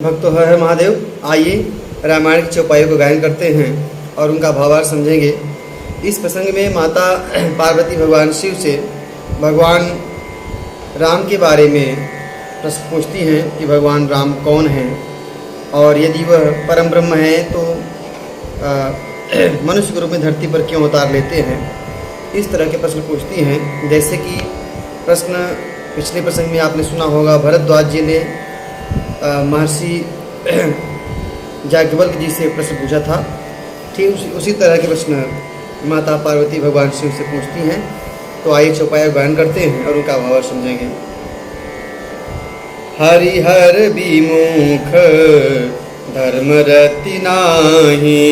भक्त तो है महादेव। आइए रामायण की चौपाइयों को गायन करते हैं और उनका भावार्थ समझेंगे। इस प्रसंग में माता पार्वती भगवान शिव से भगवान राम के बारे में प्रश्न पूछती हैं कि भगवान राम कौन हैं और यदि वह परम ब्रह्म हैं तो मनुष्य के रूप में धरती पर क्यों अवतार लेते हैं। इस तरह के प्रश्न पूछती हैं। जैसे कि प्रश्न पिछले प्रसंग में आपने सुना होगा, भरद्वाज जी ने महर्षि याज्ञवल्क्य जी से प्रश्न पूछा था। ठीक उसी तरह के प्रश्न माता पार्वती भगवान शिव से पूछती हैं। तो आइए चौपाया गायन करते हैं और उनका भाव समझेंगे। हरिहर विमुख धर्मरति नाही,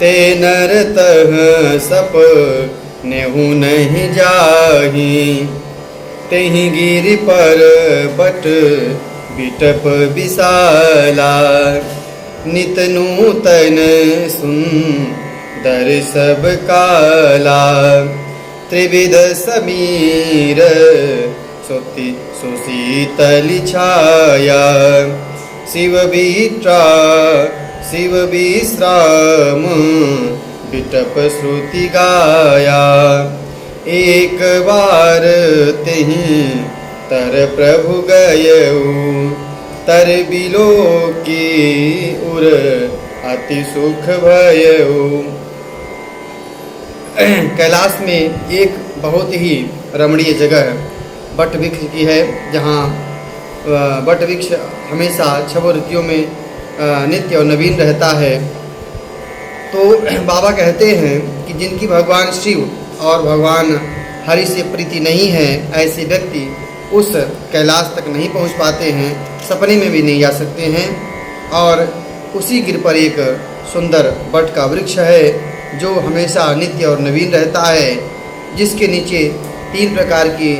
ते नर तह सप नेहु नहीं जाही। तेहि गिरि पर बट बिटप विशाला, नित नूतन सुंदर सब काला। त्रिविध समीर सुशीतल छाया, शिव विश्राम बिटप श्रुति गाया। एक बार तेहि तर प्रभु गयऊ, तर बिलो की उर अति सुख भयऊ। कैलाश में एक बहुत ही रमणीय जगह बट वृक्ष की है, जहाँ बट वृक्ष हमेशा छह ऋतुओं में नित्य और नवीन रहता है। तो बाबा कहते हैं कि जिनकी भगवान शिव और भगवान हरि से प्रीति नहीं है, ऐसे व्यक्ति उस कैलाश तक नहीं पहुंच पाते हैं, सपने में भी नहीं जा सकते हैं। और उसी गिर पर एक सुंदर बट का वृक्ष है जो हमेशा नित्य और नवीन रहता है, जिसके नीचे 3 प्रकार की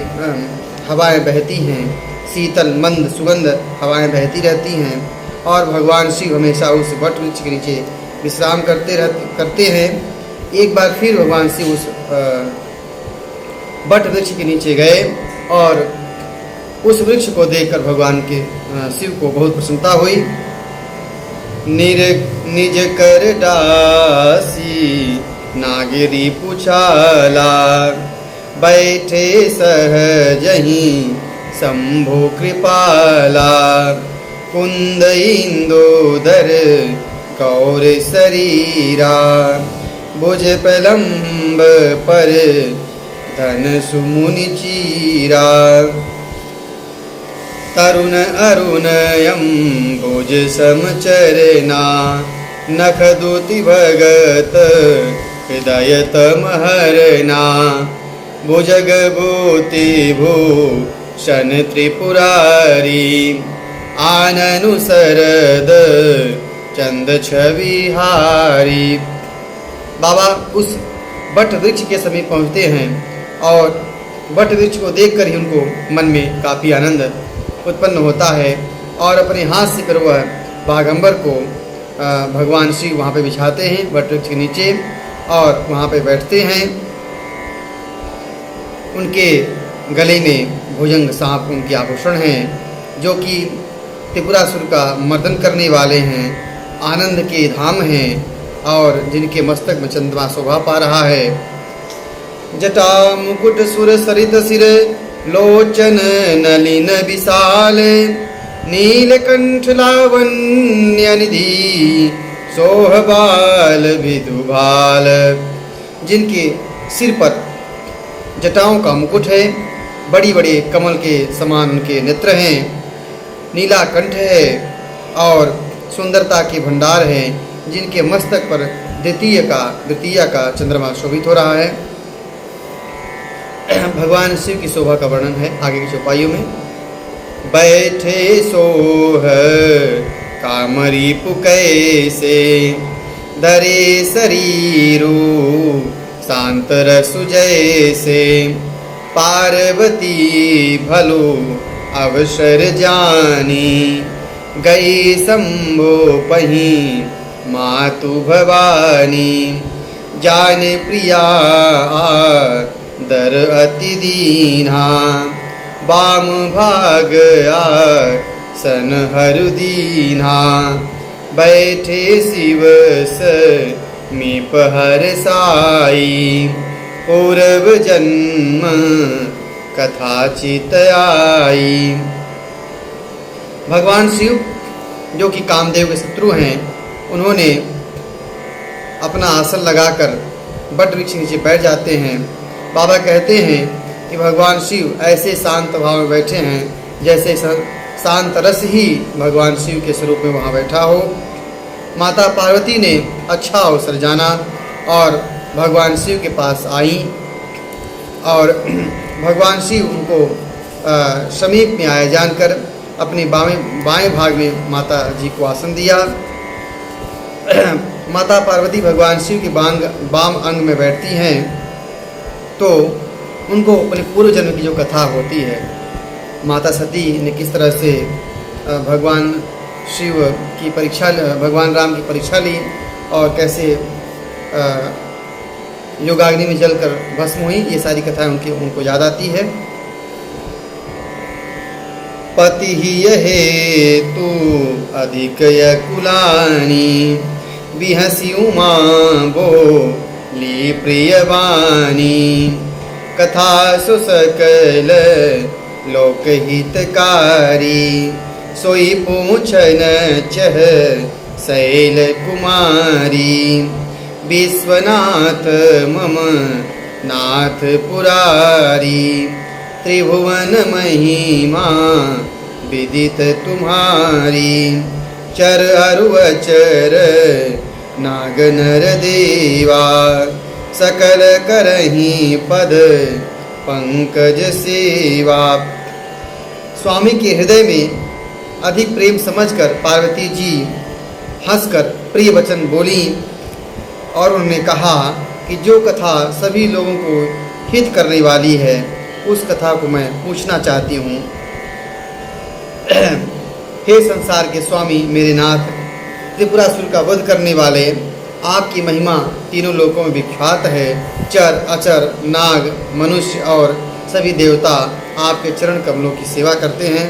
हवाएं बहती हैं, शीतल मंद सुगंध हवाएं बहती रहती हैं। और भगवान शिव हमेशा उस बट वृक्ष के नीचे विश्राम करते हैं। एक बार फिर भगवान शिव उस बट वृक्ष के नीचे गए और उस वृक्ष को देखकर भगवान के शिव को बहुत प्रसन्नता हुई। निज कर डासी नागरी पुछाला, बैठे सहजहि शंभु कृपाला। कुंद इंदोदर गौर शरीरा, भुज प्रलंब पर धन सुमुनि चीरा। तरुण अरुणयम भुज समचरना, नख दूति भगत हृदय तमहरना। भुजग भूति भूषण त्रिपुरारी, आननु शरद चंद छविहारी। बाबा उस बट वृक्ष के समीप पहुँचते हैं और बट वृक्ष को देखकर ही उनको मन में काफ़ी आनंद उत्पन्न होता है और अपने हाथ से फिर वह बाघंबर को भगवान शिव वहाँ पे बिछाते हैं बट वृक्ष के नीचे और वहाँ पे बैठते हैं। उनके गले में भुजंग सांप उनके आभूषण हैं, जो कि त्रिपुरासुर का मर्दन करने वाले हैं, आनंद के धाम हैं और जिनके मस्तक में चंद्रमा शोभा पा रहा है। जटा मुकुट सुर सरित सिर, लोचन नलिन विशाल। नीलकंठ लावण्य निधि, सोहबाल विदुभाल। जिनके सिर पर जटाओं का मुकुट है, बड़ी बड़े कमल के समान उनके नेत्र हैं, नीला कंठ है और सुंदरता के भंडार हैं, जिनके मस्तक पर द्वितीय का चंद्रमा शोभित हो रहा है। भगवान शिव की शोभा का वर्णन है आगे की चौपाइयों में। बैठे सोह कामरी पुकैसे, धरे शरीरू शांत रसु जैसे। पार्वती भलो अवसर जानी, गई शंभो पही मातु भवानी। जान प्रिया दर अति दीना, वाम भाग सन हरु दीना। बैठे शिव समीप हर साई, पूर्व जन्म कथा चित आई। भगवान शिव जो कि कामदेव के शत्रु हैं, उन्होंने अपना आसन लगाकर बट वृक्ष नीचे बैठ जाते हैं। बाबा कहते हैं कि भगवान शिव ऐसे शांत भाव में बैठे हैं जैसे शांत रस ही भगवान शिव के स्वरूप में वहाँ बैठा हो। माता पार्वती ने अच्छा अवसर जाना और भगवान शिव के पास आई और भगवान शिव उनको समीप में आए जानकर अपने बाएं भाग में माता जी को आसन दिया। माता पार्वती भगवान शिव के बाम अंग में बैठती हैं तो उनको अपने पूर्व जन्म की जो कथा होती है, माता सती ने किस तरह से भगवान शिव की परीक्षा, भगवान राम की परीक्षा ली और कैसे योगाग्नि में जलकर भस्म हुई, ये सारी कथाएं उनको याद आती है। पति ही हेतु अधिक यकुलानी, बिहसी उमा बोली प्रियवाणी। कथा सुसकल लोकहितकारी, सोई पूछन चह शैल कुमारी। विश्वनाथ मम नाथ पुरारी, त्रिभुवन महिमा विदित तुम्हारी। चर अरुवचर नाग नर देवा, सकल करही पद पंकज सेवा। स्वामी के हृदय में अधिक प्रेम समझकर पार्वती जी हंसकर प्रिय वचन बोली और उन्होंने कहा कि जो कथा सभी लोगों को हित करने वाली है, उस कथा को मैं पूछना चाहती हूँ। हे संसार के स्वामी मेरे नाथ, त्रिपुरासुर का वध करने वाले, आपकी महिमा तीनों लोकों में विख्यात है। चर अचर नाग मनुष्य और सभी देवता आपके चरण कमलों की सेवा करते हैं।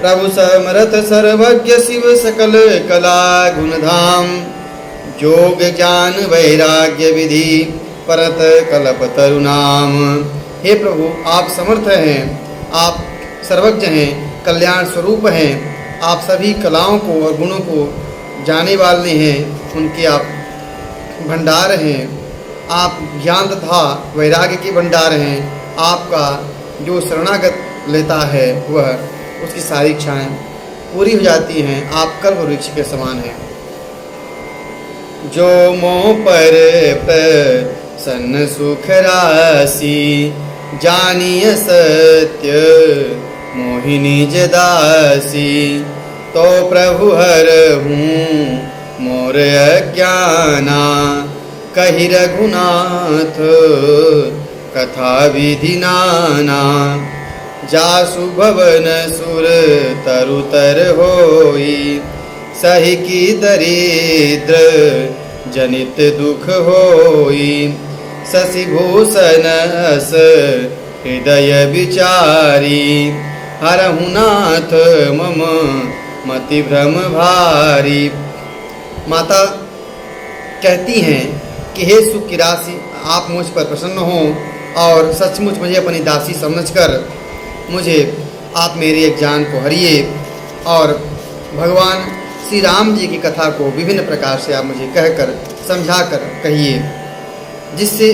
प्रभु समरथ सर्वज्ञ शिव सकल कला गुणधाम, जोग ज्ञान वैराग्य विधि परत कल्प तरुनाम। हे प्रभु, आप समर्थ हैं, आप सर्वज्ञ हैं, कल्याण स्वरूप हैं, आप सभी कलाओं को और गुणों को जाने वाले हैं, उनके आप भंडार हैं। आप ज्ञान तथा वैराग्य के भंडार हैं। आपका जो शरणागत लेता है वह उसकी सारी इच्छाएं पूरी हो जाती हैं। आप कल्प वृक्ष के समान हैं। जो मोह पर प्रसन्न सुख राशि, जानिय सत्य मोहिनी जदासी। तो प्रभु हर हूँ मोर अज्ञाना, कहि रघुनाथ कथा विधि नाना। जासु भवन सुर तरुतर होई, सही की दरिद्र जनित दुख होई। शशिभूषण अस हृदय विचारी, हरहु नाथ मम मति भ्रम भारी। माता कहती हैं कि हे सुख की राशि, आप मुझ पर प्रसन्न हो और सचमुच मुझे अपनी दासी समझकर मुझे आप मेरे एक जान को हरिए और भगवान श्री राम जी की कथा को विभिन्न प्रकार से आप मुझे कहकर समझाकर कहिए, जिससे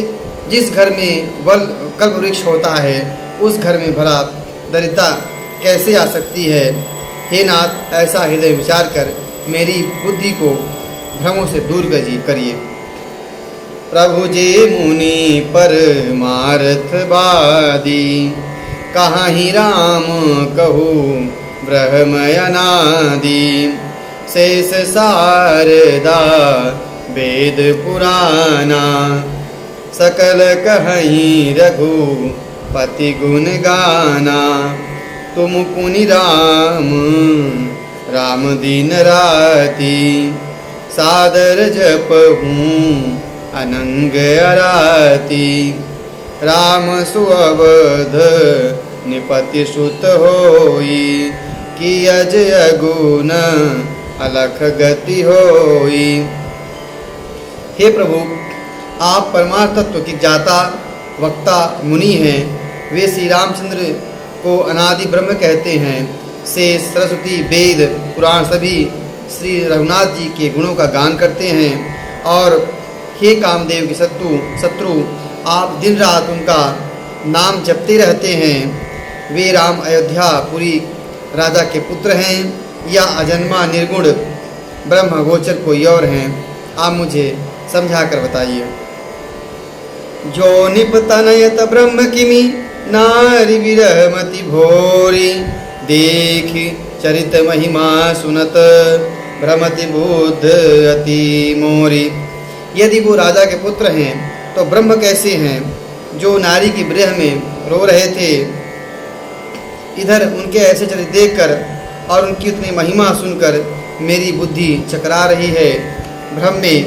जिस घर में कल्प वृक्ष होता है उस घर में भला दरिद्रता कैसे आ सकती है। हे नाथ, ऐसा हृदय विचार कर मेरी बुद्धि को भ्रमों से दूर करिए। प्रभु जे मुनि परमार्थ वादी, कहाँ ही राम कहू ब्रह्मयनादि। शेष शारदा वेद पुराना, सकल कहीं रघुपति गुण गाना। तुम पुनि राम राम दिन राति, सादर जपहूँ अनंग अराती। राम सुअवध निपति सुत होई, कि अज अगुन अलख गति होई। हे प्रभु, आप परमार्थ तत्व की ज्ञाता वक्ता मुनि हैं। वे श्री रामचंद्र को अनादि ब्रह्म कहते हैं। शेष, सरस्वती, वेद, पुराण सभी श्री रघुनाथ जी के गुणों का गान करते हैं। और हे कामदेव के शत्रु, आप दिन रात उनका नाम जपते रहते हैं। वे राम अयोध्यापुरी राजा के पुत्र हैं या अजन्मा निर्गुण ब्रह्म गोचर कोई और हैं? आप मुझे समझा कर बताइए। जो निपतनयत ब्रह्म किमि नारी विरहमति भोरी, देख चरित महिमा सुनत भ्रमति बुद्ध अति मोरी। यदि वो राजा के पुत्र हैं तो ब्रह्म कैसे हैं जो नारी की विरह में रो रहे थे? इधर उनके ऐसे चरित्र देखकर और उनकी उतनी महिमा सुनकर मेरी बुद्धि चकरा रही है, भ्रम में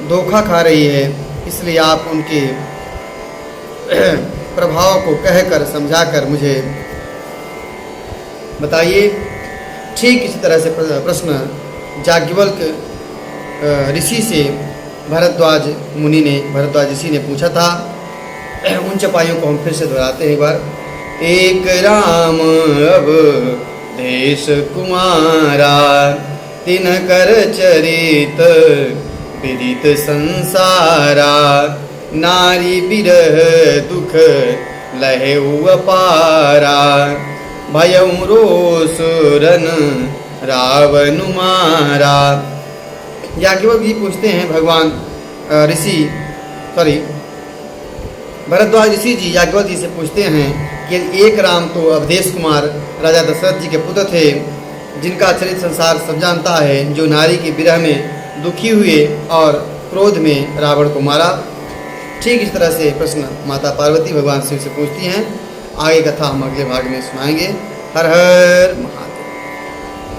धोखा खा रही है। इसलिए आप उनके प्रभाव को कहकर समझाकर मुझे बताइए। ठीक इसी तरह से प्रश्न याज्ञवल्क्य ऋषि से भरद्वाज ऋषि ने पूछा था। उन चपाइयों को हम फिर से दोहराते हैं एक बार। एक राम अब देश कुमारा, तिनकर चरित विदित संसारा, नारी विरह दुख लहेउ अपारा, भयउ रोसुरन रावण मारा। याज्ञवल्क्य जी पूछते हैं भरद्वाज ऋषि जी याज्ञवल्क्य जी से पूछते हैं कि एक राम तो अवधेश कुमार राजा दशरथ जी के पुत्र थे, जिनका चरित्र संसार सब जानता है, जो नारी की विरह में दुखी हुए और क्रोध में रावण को मारा। ठीक इस तरह से प्रश्न माता पार्वती भगवान शिव से पूछती हैं। आगे कथा हम अगले भाग में सुनाएंगे। हर हर महादेव।